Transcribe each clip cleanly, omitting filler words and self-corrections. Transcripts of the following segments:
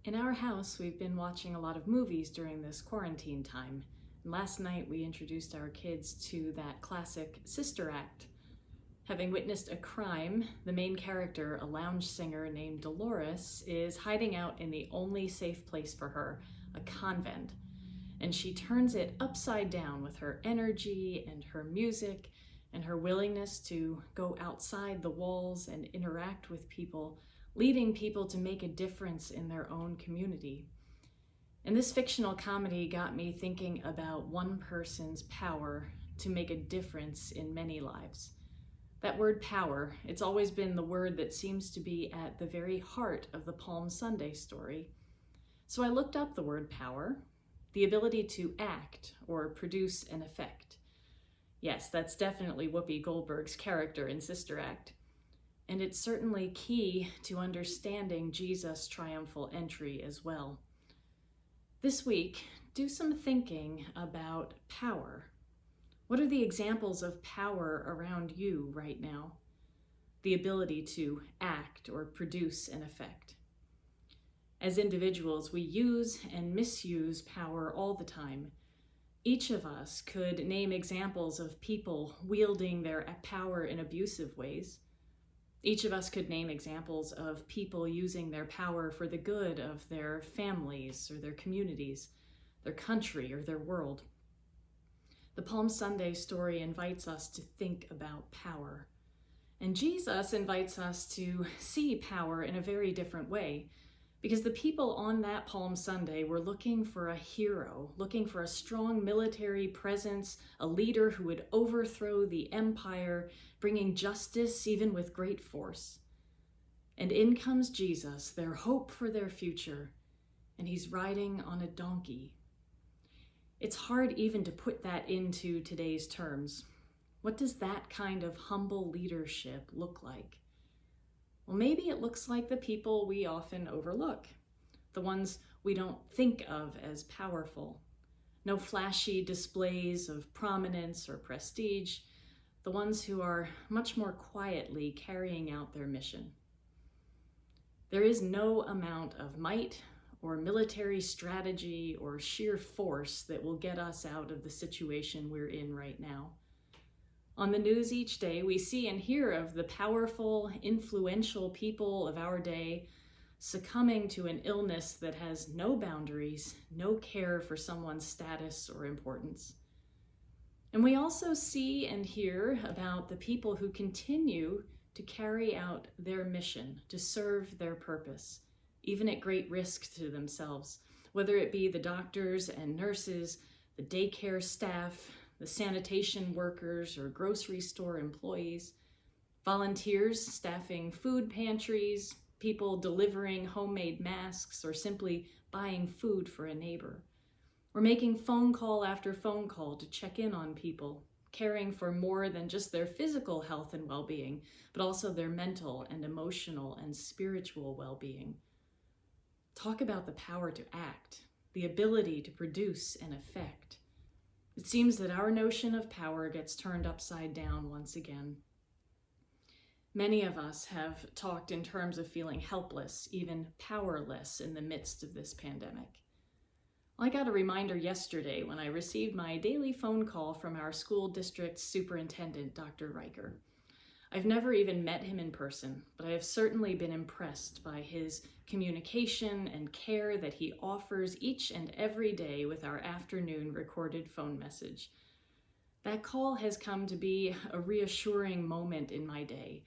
In our house, we've been watching a lot of movies during this quarantine time. And last night, we introduced our kids to that classic Sister Act. Having witnessed a crime, the main character, a lounge singer named Dolores, is hiding out in the only safe place for her, a convent. And she turns it upside down with her energy and her music and her willingness to go outside the walls and interact with people, leading people to make a difference in their own community. And this fictional comedy got me thinking about one person's power to make a difference in many lives. That word power, it's always been the word that seems to be at the very heart of the Palm Sunday story. So I looked up the word power, the ability to act or produce an effect. Yes, that's definitely Whoopi Goldberg's character in Sister Act. And it's certainly key to understanding Jesus' triumphal entry as well. This week, do some thinking about power. What are the examples of power around you right now? The ability to act or produce an effect. As individuals, we use and misuse power all the time. Each of us could name examples of people wielding their power in abusive ways. Each of us could name examples of people using their power for the good of their families or their communities, their country or their world. The Palm Sunday story invites us to think about power. And Jesus invites us to see power in a very different way, because the people on that Palm Sunday were looking for a hero, looking for a strong military presence, a leader who would overthrow the empire, bringing justice even with great force. And in comes Jesus, their hope for their future, and he's riding on a donkey. It's hard even to put that into today's terms. What does that kind of humble leadership look like? Well, maybe it looks like the people we often overlook, the ones we don't think of as powerful. No flashy displays of prominence or prestige, the ones who are much more quietly carrying out their mission. There is no amount of might or military strategy or sheer force that will get us out of the situation we're in right now. On the news each day, we see and hear of the powerful, influential people of our day succumbing to an illness that has no boundaries, no care for someone's status or importance. And we also see and hear about the people who continue to carry out their mission, to serve their purpose, even at great risk to themselves, whether it be the doctors and nurses, the daycare staff, the sanitation workers or grocery store employees, volunteers staffing food pantries, people delivering homemade masks or simply buying food for a neighbor. We're making phone call after phone call to check in on people, caring for more than just their physical health and well-being, but also their mental and emotional and spiritual well-being. Talk about the power to act, the ability to produce an effect. It seems that our notion of power gets turned upside down once again. Many of us have talked in terms of feeling helpless, even powerless in the midst of this pandemic. I got a reminder yesterday when I received my daily phone call from our school district superintendent, Dr. Riker. I've never even met him in person, but I have certainly been impressed by his communication and care that he offers each and every day with our afternoon recorded phone message. That call has come to be a reassuring moment in my day.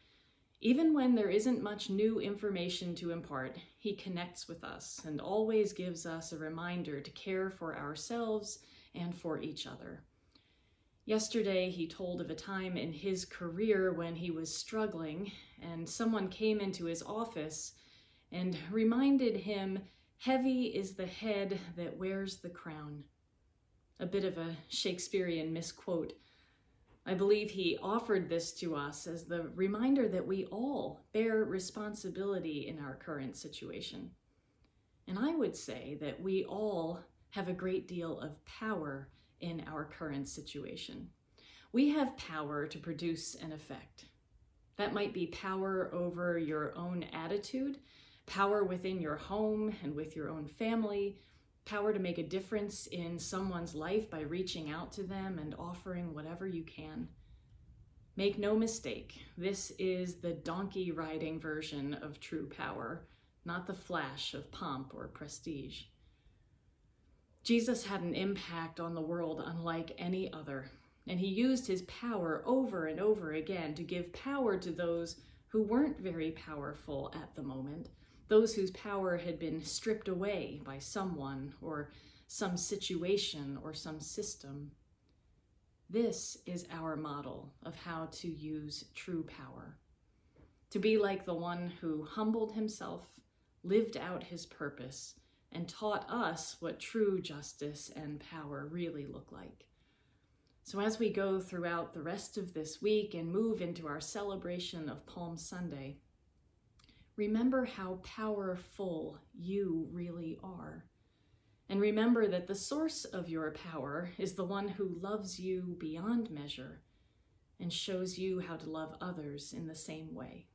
Even when there isn't much new information to impart, he connects with us and always gives us a reminder to care for ourselves and for each other. Yesterday, he told of a time in his career when he was struggling and someone came into his office and reminded him, "Heavy is the head that wears the crown." A bit of a Shakespearean misquote. I believe he offered this to us as the reminder that we all bear responsibility in our current situation. And I would say that we all have a great deal of power in our current situation. We have power to produce an effect. That might be power over your own attitude, power within your home and with your own family, power to make a difference in someone's life by reaching out to them and offering whatever you can. Make no mistake, this is the donkey riding version of true power, not the flash of pomp or prestige. Jesus had an impact on the world unlike any other, and he used his power over and over again to give power to those who weren't very powerful at the moment, those whose power had been stripped away by someone or some situation or some system. This is our model of how to use true power. To be like the one who humbled himself, lived out his purpose, and taught us what true justice and power really look like. So as we go throughout the rest of this week and move into our celebration of Palm Sunday, remember how powerful you really are. And remember that the source of your power is the one who loves you beyond measure and shows you how to love others in the same way.